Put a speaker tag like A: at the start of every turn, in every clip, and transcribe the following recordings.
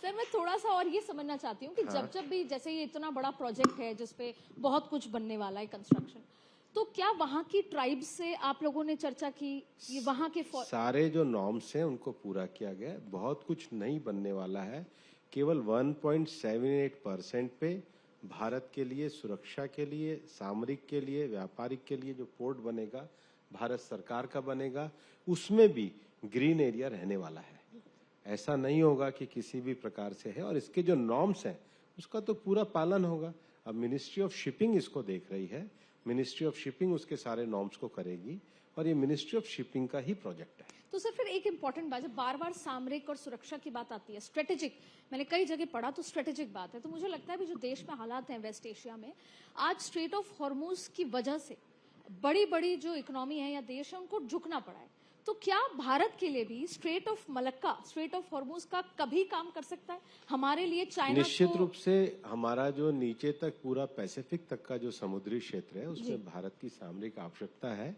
A: Sir मैं थोड़ा सा और ये समझना चाहती हूँ कि जब भी जैसे ये इतना बड़ा प्रोजेक्ट है जिसपे बहुत कुछ बनने वाला है कंस्ट्रक्शन, तो क्या वहाँ की ट्राइब्स से आप लोगों ने चर्चा की? ये वहाँ के
B: सारे जो नॉर्म्स हैं उनको पूरा किया गया, बहुत कुछ नहीं बनने वाला है। केवल 1.78% पे भारत के लिए, सुरक्षा के लिए, सामरिक के लिए, व्यापारिक के लिए जो पोर्ट बनेगा भारत सरकार का बनेगा, उसमें भी ग्रीन एरिया रहने वाला है। ऐसा नहीं होगा कि किसी भी प्रकार से है, और इसके जो नॉर्म्स हैं उसका तो पूरा पालन होगा। अब मिनिस्ट्री ऑफ शिपिंग इसको देख रही है, मिनिस्ट्री ऑफ शिपिंग उसके सारे नॉर्म्स को करेगी, और ये मिनिस्ट्री ऑफ शिपिंग का ही प्रोजेक्ट है।
A: तो सर फिर एक इंपॉर्टेंट बात है, बार बार सामरिक और सुरक्षा की बात आती है, स्ट्रेटेजिक, मैंने कई जगह पढ़ा तो स्ट्रेटेजिक बात है। तो मुझे लगता है भी जो देश में हालात हैं वेस्ट एशिया में, आज स्ट्रेट ऑफ हॉर्मुज की वजह से बड़ी बड़ी जो इकोनॉमी है या देश है उनको झुकना पड़ा है। तो क्या भारत के लिए भी straight of Malacca, straight of Hormuz का कभी काम कर सकता है हमारे लिए? चाइना
B: निश्चित रूप से हमारा जो नीचे तक पूरा पैसिफिक तक का जो समुद्री क्षेत्र है उसमें भारत की सामरिक आवश्यकता है,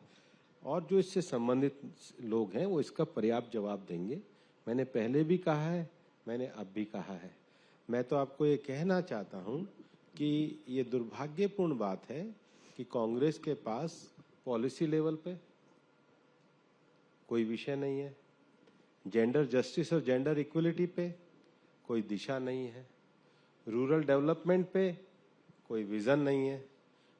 B: और जो इससे संबंधित लोग हैं वो इसका पर्याप्त जवाब देंगे। मैंने पहले भी कहा है, मैंने अब भी कहा है। मैं तो आपको ये कहना चाहता हूं कि ये दुर्भाग्यपूर्ण बात है कि कांग्रेस के पास पॉलिसी लेवल पे कोई विषय नहीं है, जेंडर जस्टिस और जेंडर इक्वलिटी पे कोई दिशा नहीं है, रूरल डेवलपमेंट पे कोई विजन नहीं है।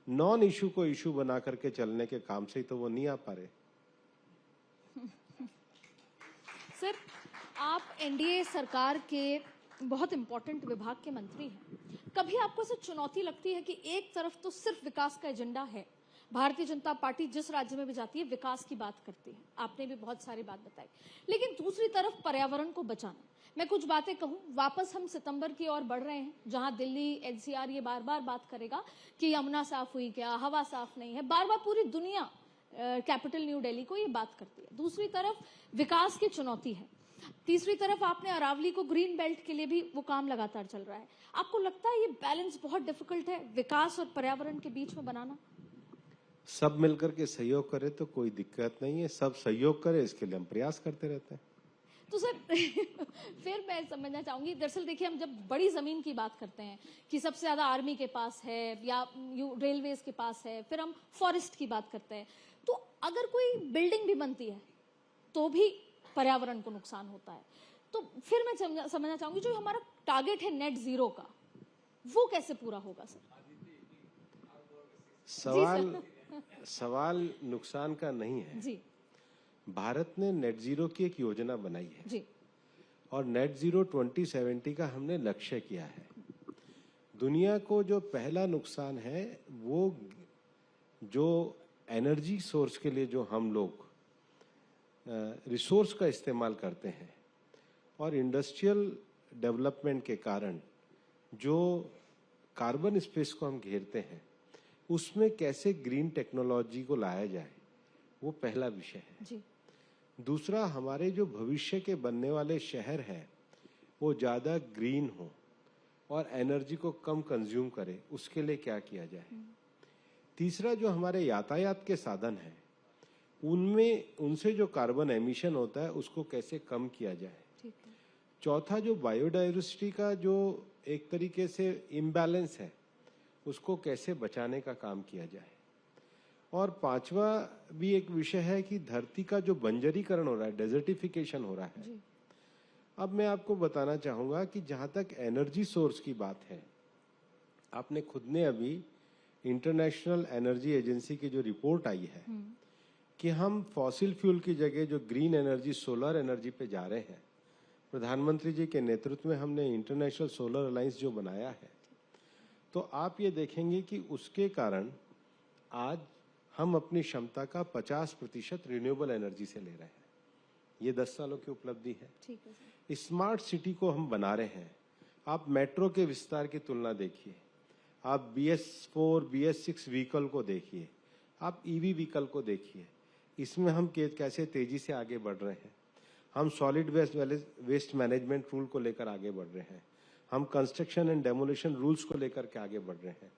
B: नॉन इशू को इशू बना करके चलने के काम से ही तो वो नहीं आ पा रहे।
A: सर आप एनडीए सरकार के बहुत इंपॉर्टेंट विभाग के मंत्री हैं, कभी आपको ऐसे चुनौती लगती है कि एक तरफ तो सिर्फ विकास का एजेंडा है, भारतीय जनता पार्टी जिस राज्य में भी जाती है विकास की बात करती है, आपने भी बहुत सारी बात बताई, लेकिन दूसरी तरफ पर्यावरण को बचाना। मैं कुछ बातें कहूं, वापस हम सितंबर की ओर बढ़ रहे हैं जहां दिल्ली एनसीआर ये बार बार बात करेगा कि यमुना साफ हुई क्या, हवा साफ नहीं है, बार बार पूरी दुनिया कैपिटल न्यू दिल्ली को ये बात करती है। दूसरी तरफ विकास की चुनौती है, तीसरी तरफ आपने अरावली को ग्रीन बेल्ट के लिए भी वो काम लगातार चल रहा है। आपको लगता है ये बैलेंस बहुत डिफिकल्ट है विकास और पर्यावरण के बीच में बनाना?
B: सब मिलकर के सहयोग करे तो कोई दिक्कत नहीं है, सब सहयोग करे इसके लिए हम प्रयास करते रहते हैं।
A: तो सर फिर मैं समझना चाहूंगी, दरअसल देखिए हम जब बड़ी जमीन की बात करते हैं कि सबसे ज्यादा आर्मी के पास है या रेलवेज के पास है, फिर हम फॉरेस्ट की बात करते हैं, तो अगर कोई बिल्डिंग भी बनती है तो भी पर्यावरण को नुकसान होता है। तो फिर मैं समझना चाहूंगी जो हमारा टारगेट है नेट जीरो का, वो कैसे पूरा होगा?
B: सवाल नुकसान का नहीं है
A: जी।
B: भारत ने नेट जीरो की एक योजना बनाई है
A: जी।
B: और नेट जीरो 2070 का हमने लक्ष्य किया है। दुनिया को जो पहला नुकसान है वो जो एनर्जी सोर्स के लिए जो हम लोग रिसोर्स का इस्तेमाल करते हैं और इंडस्ट्रियल डेवलपमेंट के कारण जो कार्बन स्पेस को हम घेरते हैं उसमें कैसे ग्रीन टेक्नोलॉजी को लाया जाए, वो पहला विषय है।
A: जी।
B: दूसरा, हमारे जो भविष्य के बनने वाले शहर हैं वो ज्यादा ग्रीन हो और एनर्जी को कम कंज्यूम करे, उसके लिए क्या किया जाए। तीसरा, जो हमारे यातायात के साधन हैं उनमें उनसे जो कार्बन एमिशन होता है उसको कैसे कम किया जाए। चौथा, जो बायोडाइवर्सिटी का जो एक तरीके से इम्बैलेंस है उसको कैसे बचाने का काम किया जाए। और पांचवा भी एक विषय है कि धरती का जो बंजरीकरण हो रहा है, डेजर्टिफिकेशन हो रहा है। अब मैं आपको बताना चाहूंगा कि जहां तक एनर्जी सोर्स की बात है, आपने खुद ने अभी इंटरनेशनल एनर्जी एजेंसी की जो रिपोर्ट आई है कि हम फॉसिल फ्यूल की जगह जो ग्रीन एनर्जी, सोलर एनर्जी पे जा रहे हैं। प्रधानमंत्री जी के नेतृत्व में हमने इंटरनेशनल सोलर अलायंस जो बनाया है, तो आप ये देखेंगे कि उसके कारण आज हम अपनी क्षमता का 50% रिन्यूएबल एनर्जी से ले रहे हैं। ये 10 सालों की उपलब्धि है।
A: ठीक है।
B: स्मार्ट सिटी को हम बना रहे हैं। आप मेट्रो के विस्तार की तुलना देखिए, आप BS4, BS6 व्हीकल को देखिए, आप EV व्हीकल को देखिए, इसमें हम कैसे तेजी से आगे बढ़ रहे हैं। हम सॉलिड वेस्ट मैनेजमेंट रूल को लेकर आगे बढ़ रहे हैं। हम कंस्ट्रक्शन एंड डेमोलिशन रूल्स को लेकर के आगे बढ़ रहे हैं।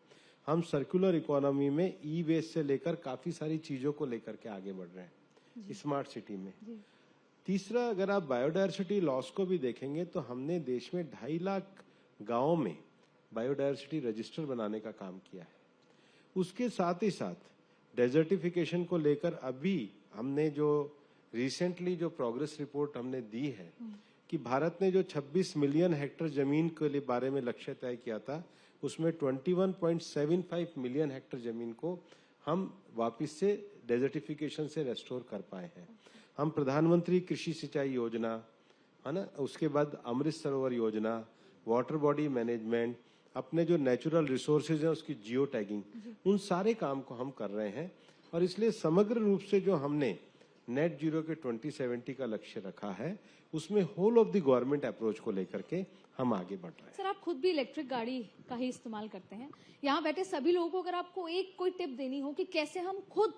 B: हम सर्कुलर इकोनॉमी में ई वेस्ट से लेकर काफी सारी चीजों को लेकर के आगे बढ़ रहे हैं स्मार्ट सिटी में। तीसरा, अगर आप बायोडायवर्सिटी लॉस को भी देखेंगे तो हमने देश में 2.5 लाख गांवों में बायोडायवर्सिटी रजिस्टर बनाने का काम किया है। उसके साथ ही साथ डेजर्टिफिकेशन को लेकर अभी हमने जो रिसेंटली जो प्रोग्रेस रिपोर्ट हमने दी है कि भारत ने जो 26 मिलियन हेक्टेयर जमीन के लिए बारे में लक्ष्य तय किया था, उसमें 21.75 मिलियन हेक्टेयर जमीन को हम वापस से डेजर्टिफिकेशन से रेस्टोर कर पाए हैं। हम प्रधानमंत्री कृषि सिंचाई योजना, है ना, उसके बाद अमृत सरोवर योजना, वाटर बॉडी मैनेजमेंट, अपने जो नेचुरल रिसोर्सेज हैं उसकी जियो टैगिंग, उन सारे काम को हम कर रहे हैं। और इसलिए समग्र रूप से जो हमने नेट जीरो के 2070 का लक्ष्य रखा है, उसमें whole of the government approach को लेकर के हम आगे बढ़ रहे हैं।
A: सर, आप खुद भी इलेक्ट्रिक गाड़ी का ही इस्तेमाल करते हैं। यहाँ बैठे सभी लोगों को अगर आपको कोई टिप देनी हो कि कैसे हम खुद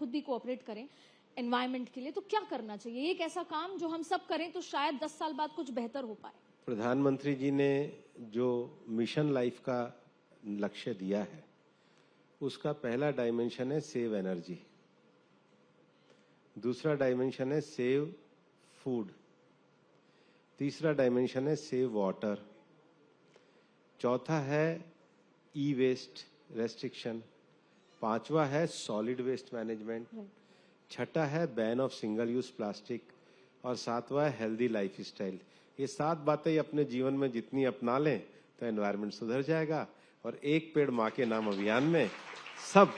A: भी कोऑपरेट करें एनवायरनमेंट के लिए, तो क्या करना चाहिए? एक ऐसा काम जो हम सब करें तो शायद 10 साल बाद कुछ बेहतर हो पाए।
B: प्रधानमंत्री जी ने जो मिशन लाइफ का लक्ष्य दिया है, उसका पहला डायमेंशन है सेव एनर्जी, दूसरा डायमेंशन है सेव फूड, तीसरा डायमेंशन है सेव वाटर, चौथा है ई वेस्ट रेस्ट्रिक्शन, पांचवा है सॉलिड वेस्ट मैनेजमेंट, छठा है ban of single use plastic और सातवां है हेल्दी लाइफ स्टाइल। ये 7 बातें अपने जीवन में जितनी अपना लें तो एनवायरनमेंट सुधर जाएगा। और एक पेड़ माँ के नाम अभियान में सब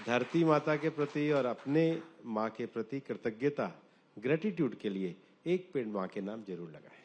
B: धरती माता के प्रति और अपने माँ के प्रति कृतज्ञता, ग्रेटिट्यूड के लिए एक पेड़ माँ के नाम जरूर लगाएं।